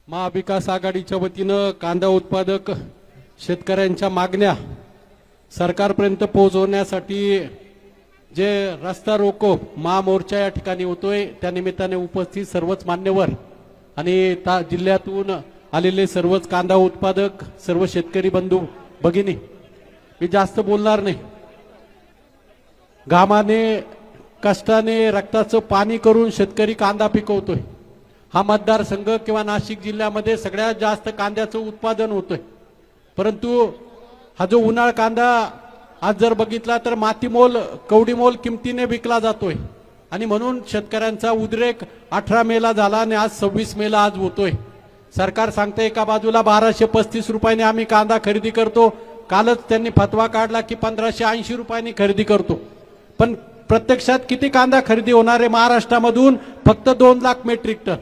महाविकास आघाडीच्या वतीनं कांदा उत्पादक शेतकऱ्यांच्या मागण्या सरकारपर्यंत पोहोचवण्यासाठी जे रस्ता रोको महामोर्चा या ठिकाणी होतोय, त्या निमित्ताने उपस्थित सर्वच मान्यवर आणि जिल्ह्यातून आलेले सर्वच कांदा उत्पादक सर्व शेतकरी बंधू भगिनी, मी जास्त बोलणार नाही. घामाने कष्टाने रक्ताचं पाणी करून शेतकरी कांदा पिकवतोय. हा मतदारसंघ किंवा नाशिक जिल्ह्यामध्ये सगळ्यात जास्त कांद्याचं उत्पादन होतोय. परंतु हा जो उन्हाळ कांदा आज जर बघितला तर मातीमोल कवडीमोल किमतीने विकला जातोय आणि म्हणून शेतकऱ्यांचा उद्रेक 18 मेला झाला आणि आज 26 मेला आज होतोय. सरकार सांगते एका बाजूला 1235 रुपयांनी आम्ही कांदा खरेदी करतो, कालच त्यांनी फतवा काढला की 1580 रुपयांनी खरेदी करतो. पण प्रत्यक्षात किती कांदा खरेदी होणार आहे महाराष्ट्रामधून? फक्त 2 लाख मेट्रिक टन.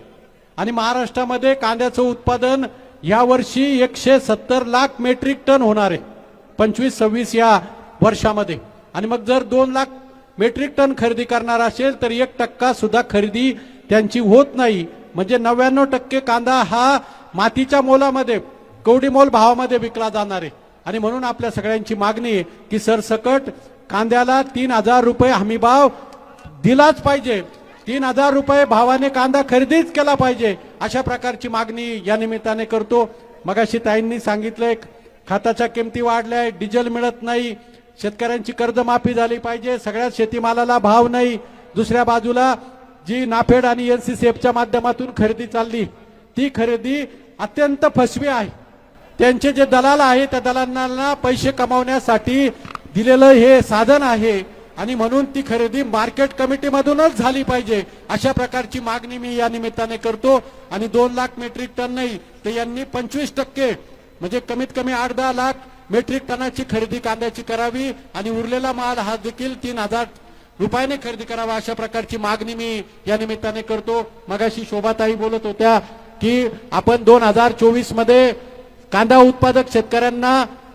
आणि महाराष्ट्रामध्ये कांद्याचं उत्पादन यावर्षी 170 लाख मेट्रिक टन होणार आहे 25-26 या वर्षामध्ये. आणि मग जर 2 लाख मेट्रिक टन खरेदी करणार असेल तर 1% सुद्धा खरेदी त्यांची होत नाही. म्हणजे 99% कांदा हा मातीच्या मोलामध्ये कवडीमोल भावामध्ये विकला जाणार आहे. आणि म्हणून आपल्या सगळ्यांची मागणी आहे की सरसकट कांद्याला 3000 रुपये हमीभाव दिलाच पाहिजे. 3000 रुपये भावाने कांदा खरेदीच केला पाहिजे, अशा प्रकारची मागणी या निमित्ताने करतो. मगाशी ताईंनी सांगितलंय खताच्या किमती वाढल्या, डिझेल मिळत नाही, शेतकऱ्यांची कर्जमाफी झाली पाहिजे, सगळ्या शेतीमालाला भाव नाही. दुसऱ्या बाजूला जी नाफेड आणि NCCFच्या माध्यमातून खरेदी चालली ती खरेदी अत्यंत फसवी आहे. त्यांचे जे दलाल आहे त्या दलालांना पैसे कमावण्यासाठी दिलेलं हे साधन आहे आणि म्हणून ती खरेदी मार्केट कमिटीमधूनच झाली पाहिजे, अशा प्रकारची मागणी मी या निमित्ताने करतो. आणि 2 लाख मेट्रिक टन नाही तर यांनी 25% म्हणजे कमीत कमी 8-10 लाख मेट्रिक टनाची खरेदी कांद्याची करावी आणि उरलेला माल हा देखील 3000 रुपयाने खरेदी करावा, अशा प्रकारची मागणी मी या निमित्ताने करतो. मगाशी शोभाताई बोलत होत्या की आपण 2024 मध्ये कांदा उत्पादक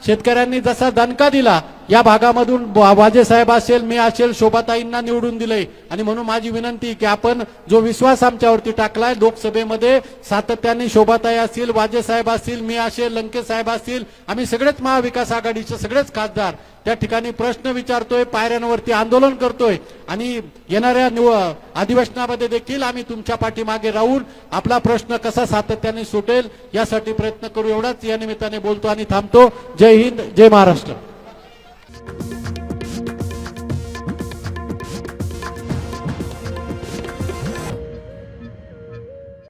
शेतकऱ्यांनी जसा दणका दिला या भागामधून वाजे साहेब असेल, मी असेल, शोभाताईंना निवडून दिलंय. आणि म्हणून माझी विनंती की आपण जो विश्वास आमच्यावरती टाकलाय लोकसभेमध्ये सातत्याने शोभाताई असतील, वाजे साहेब असतील, मी असेल, लंके साहेब असतील, आम्ही सगळेच महाविकास आघाडीचे सगळेच खासदार त्या ठिकाणी प्रश्न विचारतोय, पायऱ्यांवरती आंदोलन करतोय आणि येणाऱ्या अधिवेशनामध्ये देखील आम्ही तुमच्या पाठीमागे राहून आपला प्रश्न कसा सातत्याने सुटेल यासाठी प्रयत्न करू. एवढाच या निमित्ताने बोलतो आणि थांबतो. जय हिंद, जय महाराष्ट्र.